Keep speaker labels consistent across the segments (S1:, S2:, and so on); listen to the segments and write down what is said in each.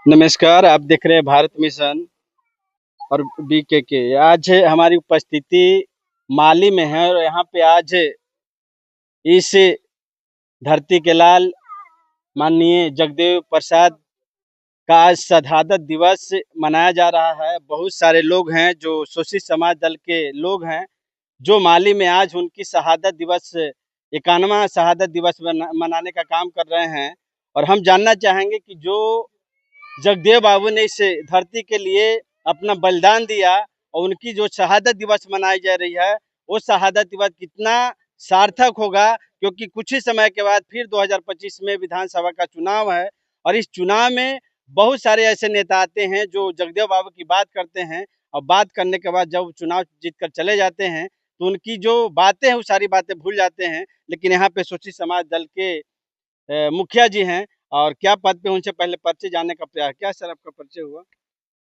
S1: नमस्कार, आप देख रहे हैं भारत मिशन और बीकेके। आज हमारी उपस्थिति माली में है और यहाँ पे आज इस धरती के लाल माननीय जगदेव प्रसाद का आज शहादत दिवस मनाया जा रहा है। बहुत सारे लोग हैं जो शोषित समाज दल के लोग हैं जो माली में आज उनकी शहादत दिवस 51वां शहादत दिवस मनाने का काम कर रहे हैं। और हम जानना चाहेंगे कि जो जगदेव बाबू ने इस धरती के लिए अपना बलिदान दिया और उनकी जो शहादत दिवस मनाई जा रही है वो शहादत दिवस कितना सार्थक होगा, क्योंकि कुछ ही समय के बाद फिर 2025 में विधानसभा का चुनाव है। और इस चुनाव में बहुत सारे ऐसे नेता आते हैं जो जगदेव बाबू की बात करते हैं और बात करने के बाद जब चुनाव जीत कर चले जाते हैं तो उनकी जो बातें हैं वो सारी बातें भूल जाते हैं। लेकिन यहाँ पे शोषित समाज दल के मुखिया जी हैं और क्या पद पे उनसे पहले परिचय जानने का प्रयास। क्या सर आपका परिचय हुआ?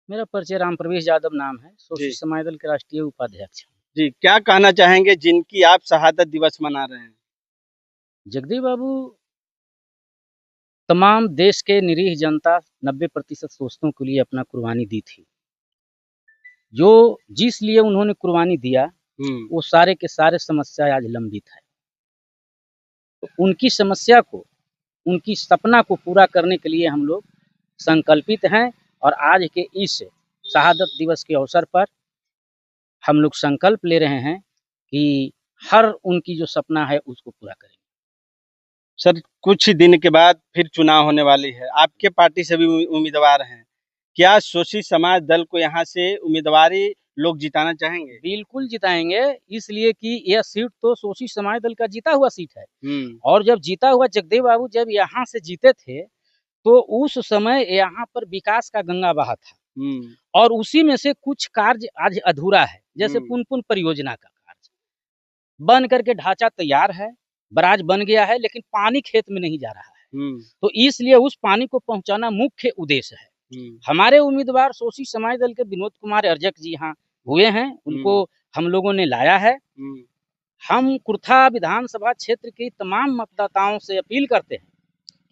S2: मेरा परिचय राम प्रवेश यादव नाम है,
S1: जी
S2: शोषित समाज दल के राष्ट्रीय उपाध्यक्ष।
S1: जी, क्या कहना चाहेंगे जिनकी आप शहादत दिवस मना रहे हैं?
S2: जगदीप बाबू तमाम देश के निरीह जनता 90% शोषितों के लिए अपना कुर्बानी दी थी। जो जिस लिए उन्होंने कुर्बानी दिया वो सारे के सारे समस्या आज लंबित है। तो उनकी समस्या को, उनकी सपना को पूरा करने के लिए हम लोग संकल्पित हैं और आज के इस शहादत दिवस के अवसर पर हम लोग संकल्प ले रहे हैं कि हर उनकी जो सपना है उसको पूरा करेंगे।
S1: सर, कुछ दिन के बाद फिर चुनाव होने वाली है, आपके पार्टी से भी उम्मीदवार हैं। क्या शोषित समाज दल को यहाँ से उम्मीदवारी लोग जिताना चाहेंगे?
S2: बिल्कुल जिताएंगे, इसलिए कि यह सीट तो शोषित समाज दल का जीता हुआ सीट है। और जब जीता हुआ जगदेव बाबू जब यहाँ से जीते थे तो उस समय यहाँ पर विकास का गंगा बहा था और उसी में से कुछ कार्य आज अधूरा है, जैसे पुनपुन परियोजना का कार्य बन करके ढांचा तैयार है, बराज बन गया है, लेकिन पानी खेत में नहीं जा रहा है। तो इसलिए उस पानी को पहुंचाना मुख्य उद्देश्य है। हमारे उम्मीदवार शोषित समाज दल के विनोद कुमार अर्जक जी यहाँ हुए हैं, उनको हम लोगों ने लाया है। हम कुर्था विधानसभा क्षेत्र के तमाम मतदाताओं से अपील करते हैं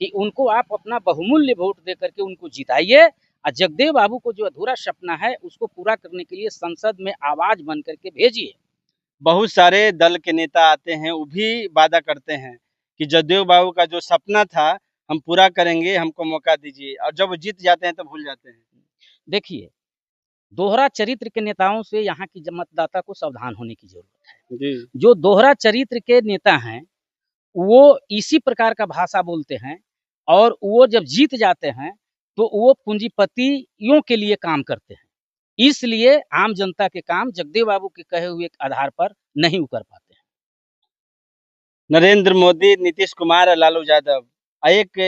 S2: कि उनको आप अपना बहुमूल्य वोट दे करके उनको जिताइए और जगदेव बाबू को जो अधूरा सपना है उसको पूरा करने के लिए संसद में आवाज बन करके भेजिए।
S1: बहुत सारे दल के नेता आते हैं, वो भी वादा करते हैं कि जगदेव बाबू का जो सपना था हम पूरा करेंगे, हमको मौका दीजिए, और जब वो जीत जाते हैं तो भूल जाते हैं।
S2: देखिए, दोहरा चरित्र के नेताओं से यहाँ की मतदाता को सावधान होने की जरूरत है। जो दोहरा चरित्र के नेता हैं वो इसी प्रकार का भाषा बोलते हैं और वो जब जीत जाते हैं तो वो पूंजीपतियों के लिए काम करते हैं, इसलिए आम जनता के काम जगदेव बाबू के कहे हुए आधार पर नहीं उतर पाते हैं।
S1: नरेंद्र मोदी, नीतीश कुमार और लालू यादव, एक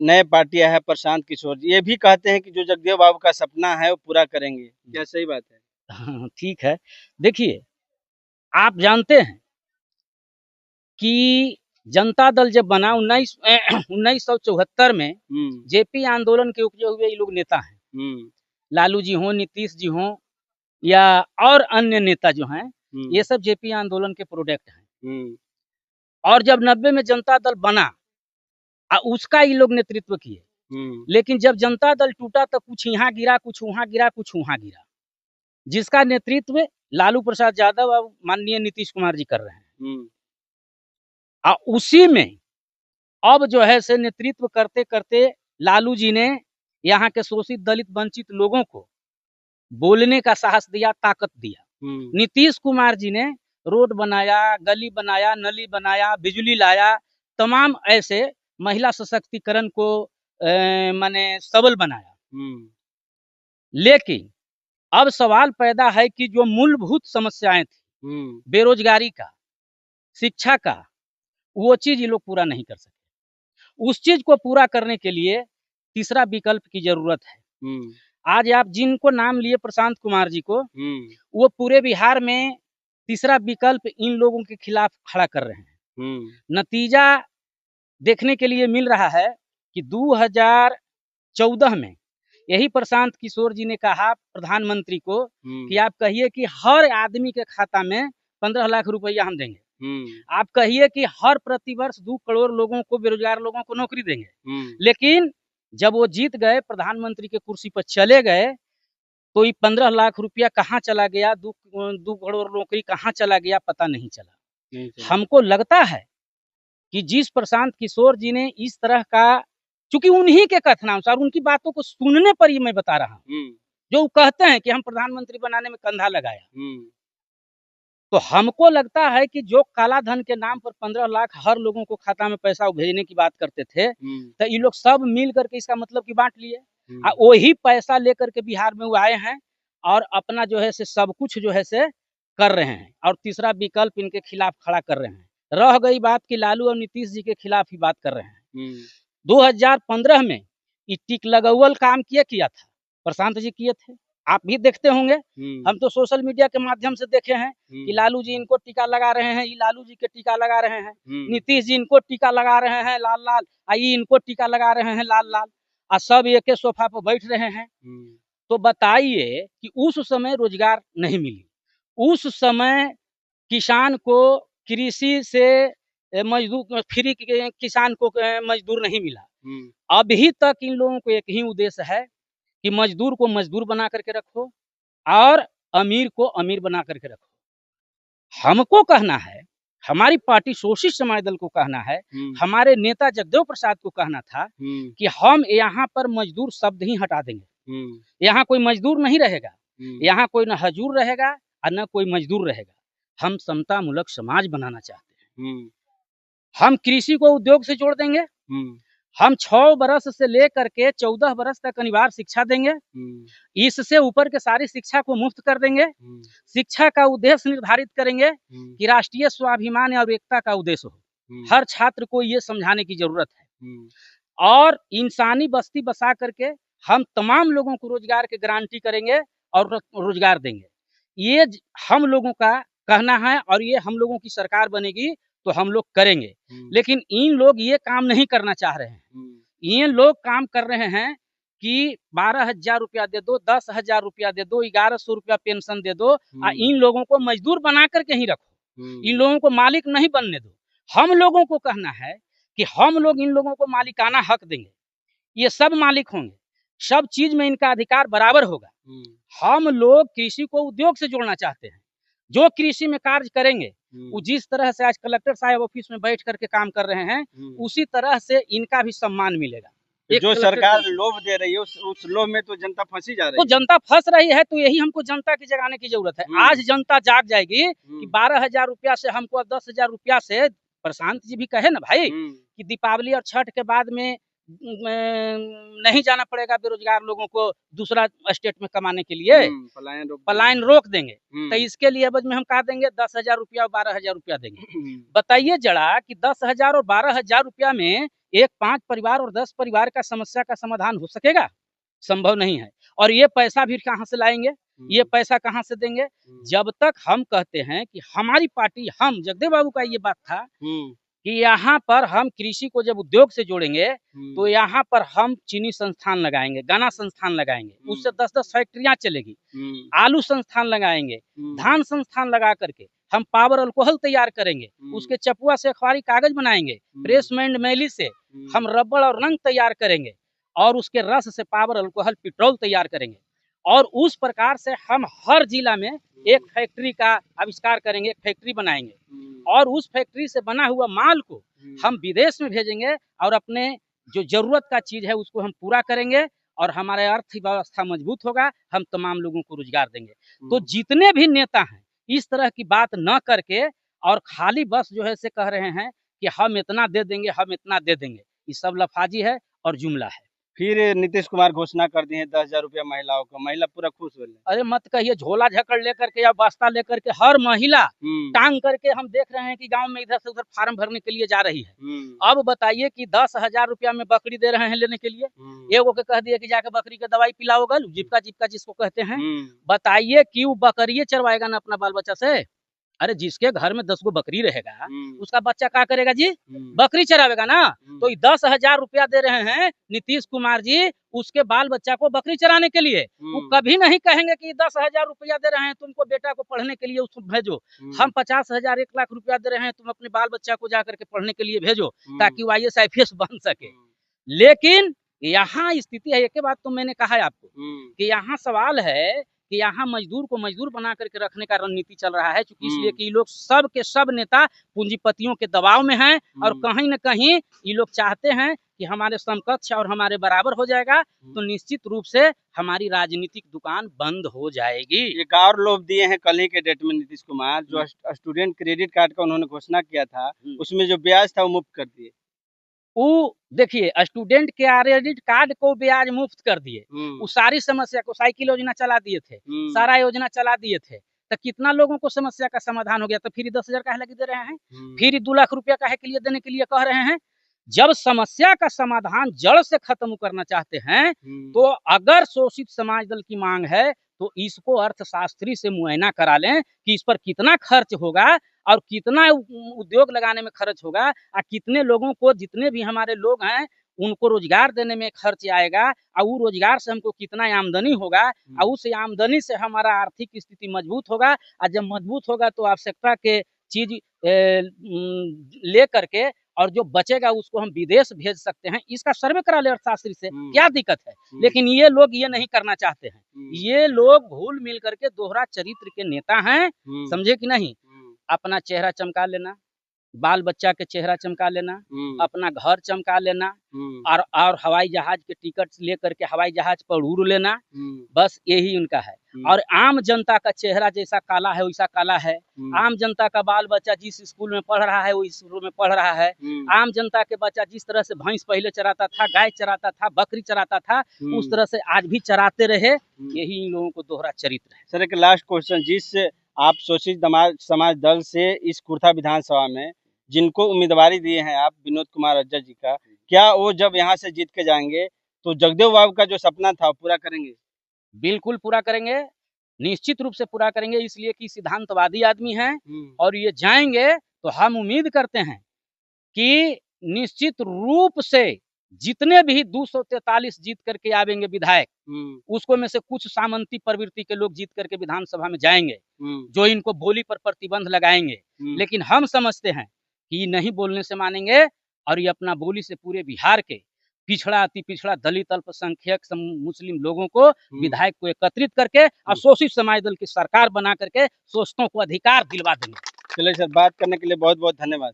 S1: नए पार्टियां है प्रशांत किशोर जी, ये भी कहते हैं कि जो जगदेव बाबू का सपना है वो पूरा करेंगे। क्या सही बात है?
S2: हाँ, ठीक है। देखिए, आप जानते हैं कि जनता दल जब बना 1974 में जेपी आंदोलन के उपजे हुए ये लोग नेता हैं, लालू जी हों, नीतीश जी हों या और अन्य नेता जो हैं, ये सब जेपी आंदोलन के प्रोडक्ट हैं। और जब 90 में जनता दल बना उसका ये लोग नेतृत्व किए, लेकिन जब जनता दल टूटा तो कुछ यहाँ गिरा, कुछ वहां गिरा, कुछ वहां गिरा, जिसका नेतृत्व लालू प्रसाद यादव और माननीय नीतीश कुमार जी कर रहे हैं। उसी में अब जो है से नेतृत्व करते करते लालू जी ने यहाँ के शोषित दलित वंचित लोगों को बोलने का साहस दिया, ताकत दिया। नीतीश कुमार जी ने रोड बनाया, गली बनाया, नली बनाया, बिजली लाया, तमाम ऐसे महिला सशक्तिकरण को माने सबल बनाया। लेकिन अब सवाल पैदा है कि जो मूलभूत समस्याएं थी, बेरोजगारी का, शिक्षा का, वो चीज ये लोग पूरा नहीं कर सके। उस चीज को पूरा करने के लिए तीसरा विकल्प की जरूरत है। आज आप जिनको नाम लिए प्रशांत कुमार जी को, वो पूरे बिहार में तीसरा विकल्प इन लोगों के खिलाफ खड़ा कर रहे हैं। नतीजा देखने के लिए मिल रहा है कि 2014 में यही प्रशांत किशोर जी ने कहा प्रधानमंत्री को कि आप कहिए कि हर आदमी के खाता में 15 लाख रुपया हम देंगे। आप कहिए कि हर प्रतिवर्ष 2 करोड़ लोगों को, बेरोजगार लोगों को नौकरी देंगे। लेकिन जब वो जीत गए, प्रधानमंत्री के कुर्सी पर चले गए, तो ये 15 लाख रुपया कहाँ चला गया, 2 करोड़ नौकरी कहाँ चला गया, पता नहीं चला। हमको लगता है कि जिस प्रशांत किशोर जी ने इस तरह का, चूंकि उन्हीं के कथनानुसार, उनकी बातों को सुनने पर ये मैं बता रहा हूँ, जो वो कहते हैं कि हम प्रधानमंत्री बनाने में कंधा लगाया, तो हमको लगता है कि जो काला धन के नाम पर 15 लाख हर लोगों को खाता में पैसा भेजने की बात करते थे, तो ये लोग सब मिल करके इसका मतलब कि बांट लिए, वही पैसा लेकर के बिहार में वो आए हैं और अपना जो है से सब कुछ जो है से कर रहे हैं, और तीसरा विकल्प इनके खिलाफ खड़ा कर रहे हैं। रह गई बात कि लालू और नीतीश जी के खिलाफ ही बात कर रहे हैं। 2015 में ये टिक लगौल काम किया था, प्रशांत जी किए थे, आप भी देखते होंगे, हम तो सोशल मीडिया के माध्यम से देखे हैं कि लालू जी इनको टीका लगा रहे हैं, ये लालू जी के टीका लगा रहे हैं, नीतीश जी इनको टीका लगा रहे हैं लाल लाल, ये इनको टीका लगा रहे हैं लाल लाल, और सब एक ही सोफा पर बैठ रहे हैं। तो बताइए कि उस समय रोजगार नहीं मिली, उस समय किसान को कृषि से मजदूर फ्री, किसान को मजदूर नहीं मिला। अभी तक इन लोगों को एक ही उद्देश्य है कि मजदूर को मजदूर बना करके रखो और अमीर को अमीर बना करके रखो। हमको कहना है, हमारी पार्टी शोषित समाज दल को कहना है, हमारे नेता जगदेव प्रसाद को कहना था कि हम यहाँ पर मजदूर शब्द ही हटा देंगे, यहाँ कोई मजदूर नहीं रहेगा, यहाँ कोई न हजूर रहेगा और न कोई मजदूर रहेगा। हम समता मूलक समाज बनाना चाहते हैं। हम कृषि को उद्योग से जोड़ देंगे, हम 6 बरस से लेकर के 14 बरस तक अनिवार्य शिक्षा देंगे, इससे ऊपर के सारी शिक्षा को मुफ्त कर देंगे। शिक्षा का उद्देश्य निर्धारित करेंगे कि राष्ट्रीय स्वाभिमान और एकता का उद्देश्य हो, हर छात्र को ये समझाने की जरूरत है। और इंसानी बस्ती बसा करके हम तमाम लोगों को रोजगार की गारंटी करेंगे और रोजगार देंगे। ये हम लोगों का कहना है, और ये हम लोगों की सरकार बनेगी तो हम लोग करेंगे। लेकिन इन लोग ये काम नहीं करना चाह रहे हैं। ये लोग काम कर रहे हैं कि 12,000 रुपया दे दो, 10,000 रुपया दे दो, 1100 रुपया पेंशन दे दो, इन लोगों को मजदूर बना करके ही रखो, इन लोगों को मालिक नहीं बनने दो। हम लोगों को कहना है कि हम लोग इन लोगों को मालिकाना हक देंगे, ये सब मालिक होंगे, सब चीज में इनका अधिकार बराबर होगा। हम लोग कृषि को उद्योग से जोड़ना चाहते हैं, जो कृषि में कार्य करेंगे वो जिस तरह से आज कलेक्टर साहब ऑफिस में बैठ करके काम कर रहे हैं, उसी तरह से इनका भी सम्मान मिलेगा।
S1: जो सरकार लोभ दे रही है उस लोभ में तो जनता फंसी जा रही है,
S2: तो जनता फंस रही है, तो यही हमको जनता की जगाने की जरूरत है। आज जनता जाग जाएगी कि 12,000 रुपया से हमको 10,000 रुपया से, प्रशांत जी भी कहे ना भाई कि दीपावली और छठ के बाद में नहीं जाना पड़ेगा बेरोजगार लोगों को दूसरा स्टेट में कमाने के लिए, पलायन रोक देंगे। तो इसके लिए एवज में हम कहा देंगे 10,000 रुपया और 12,000 रुपया देंगे। बताइए जरा कि 10,000 और 12,000 रुपया में एक 5 परिवार और 10 परिवार का समस्या का समाधान हो सकेगा? संभव नहीं है। और ये पैसा भी कहाँ से लाएंगे, ये पैसा कहाँ से देंगे? जब तक हम कहते हैं कि हमारी पार्टी, हम जगदेव बाबू का ये बात था कि यहाँ पर हम कृषि को जब उद्योग से जोड़ेंगे तो यहाँ पर हम चीनी संस्थान लगाएंगे, गन्ना संस्थान लगाएंगे, उससे 10-10 फैक्ट्रियां चलेगी, आलू संस्थान लगाएंगे, धान संस्थान लगा करके हम पावर अल्कोहल तैयार करेंगे, उसके चपुआ से अखबारी कागज बनाएंगे, प्रेस मैंड मैली से हम रबड़ और रंग तैयार करेंगे, और उसके रस से पावर अल्कोहल पेट्रोल तैयार करेंगे। और उस प्रकार से हम हर जिला में एक फैक्ट्री का आविष्कार करेंगे, एक फैक्ट्री बनाएंगे, और उस फैक्ट्री से बना हुआ माल को हम विदेश में भेजेंगे और अपने जो जरूरत का चीज है उसको हम पूरा करेंगे, और हमारे अर्थव्यवस्था मजबूत होगा, हम तमाम लोगों को रोजगार देंगे। तो जितने भी नेता हैं इस तरह की बात न करके और खाली बस जो है से कह रहे हैं कि हम इतना दे देंगे, हम इतना दे देंगे, ये सब लफाजी है और जुमला है।
S1: फिर नीतीश कुमार घोषणा कर दिए 10,000 रुपया महिलाओं को, महिला पूरा खुश हो गई।
S2: अरे मत कहिए, झोला झकड़ लेकर के या बस्ता लेकर के हर महिला टांग करके हम देख रहे हैं कि गांव में इधर से उधर फार्म भरने के लिए जा रही है। अब बताइए कि 10,000 रुपया में बकरी दे रहे हैं लेने के लिए, एगो के कह दिए कि जाके बकरी के दवाई पिलाओ, गल जिपका जिपका जिसको कहते हैं। बताइए कि वो बकरी चरवाएगा ना अपना बाल बच्चा से? अरे जिसके घर में 10 गो बकरी रहेगा उसका बच्चा क्या करेगा जी? बकरी चरावेगा ना। तो 10,000 रुपया दे रहे हैं नीतीश कुमार जी उसके बाल बच्चा को बकरी चराने के लिए। वो कभी नहीं कहेंगे कि 10,000 रुपया दे रहे हैं तुमको बेटा को पढ़ने के लिए उसको भेजो, हम 50,000 1 लाख रुपया दे रहे हैं तुम अपने बाल बच्चा को जाकर के पढ़ने के लिए भेजो ताकि वो IAS IPS बन सके। लेकिन यहाँ स्थिति है, एक बात तो मैंने कहा है आपको कि यहाँ सवाल है कि यहाँ मजदूर को मजदूर बना करके रखने का रणनीति चल रहा है, क्योंकि इसलिए कि ये लोग सब के सब नेता पूंजीपतियों के दबाव में हैं और कहीं न कहीं ये लोग चाहते हैं कि हमारे समकक्ष और हमारे बराबर हो जाएगा तो निश्चित रूप से हमारी राजनीतिक दुकान बंद हो जाएगी।
S1: एक और लोभ दिए हैं कल ही के डेट में नीतीश कुमार, जो स्टूडेंट क्रेडिट कार्ड का उन्होंने घोषणा किया था, उसमें जो ब्याज था वो मुफ्त कर दिए।
S2: वो देखिए स्टूडेंट क्रेडिट कार्ड को ब्याज मुफ्त कर दिए, वो सारी समस्या को, साइकिल योजना चला दिए थे, सारा योजना चला दिए थे, तो कितना लोगों को समस्या का समाधान हो गया। तो फिर 10,000 का लगे दे रहे हैं, फिर 2 लाख रुपया का के लिए देने के लिए कह रहे हैं। जब समस्या का समाधान जड़ से खत्म करना चाहते हैं तो अगर शोषित समाज दल की मांग है तो इसको अर्थशास्त्री से मुआयना करा लें कि इस पर कितना खर्च होगा और कितना उद्योग लगाने में खर्च होगा और कितने लोगों को, जितने भी हमारे लोग हैं उनको रोजगार देने में खर्च आएगा और वो रोजगार से हमको कितना आमदनी होगा और उस आमदनी से हमारा आर्थिक स्थिति मजबूत होगा। और जब मजबूत होगा तो आवश्यकता के चीज ले करके और जो बचेगा उसको हम विदेश भेज सकते हैं। इसका सर्वे करा ले अर्थशास्त्री से, क्या दिक्कत है। लेकिन ये लोग ये नहीं करना चाहते हैं। ये लोग घुल मिल करके दोहरा चरित्र के नेता हैं, समझे कि नहीं। अपना चेहरा चमका लेना, बाल बच्चा के चेहरा चमका लेना, अपना घर चमका लेना और हवाई जहाज के टिकट लेकर के हवाई जहाज पर उड़ लेना, बस यही उनका है। और आम जनता का चेहरा जैसा काला है वैसा काला है। आम जनता का बाल बच्चा जिस स्कूल में पढ़ रहा है वो स्कूल में पढ़ रहा है। आम जनता के बच्चा जिस तरह से भैंस पहले चराता था, गाय चराता था, बकरी चराता था, उस तरह से आज भी चराते रहे। यही इन लोगों को दोहरा चरित्र है।
S1: सर एक लास्ट क्वेश्चन, जिस आप शोषित समाज दल से इस कुर्था विधानसभा में जिनको उम्मीदवारी दिए हैं आप, विनोद कुमार अज्जा जी का, क्या वो जब यहाँ से जीत के जाएंगे तो जगदेव बाबू का जो सपना था वो पूरा करेंगे?
S2: बिल्कुल पूरा करेंगे, निश्चित रूप से पूरा करेंगे, इसलिए कि सिद्धांतवादी आदमी हैं और ये जाएंगे तो हम उम्मीद करते हैं कि निश्चित रूप से जितने भी 243 जीत करके आवेंगे विधायक, उसको में से कुछ सामंती प्रवृत्ति के लोग जीत करके विधानसभा में जाएंगे जो इनको बोली पर प्रतिबंध लगाएंगे। लेकिन हम समझते हैं कि ये नहीं बोलने से मानेंगे और ये अपना बोली से पूरे बिहार के पिछड़ा, अति पिछड़ा, दलित, अल्पसंख्यक, मुस्लिम लोगों को, विधायक को एकत्रित करके और शोषित समाज दल की सरकार बना करके शोषितों को अधिकार दिलवा देंगे।
S1: चलिए सर, बात करने के लिए बहुत बहुत धन्यवाद।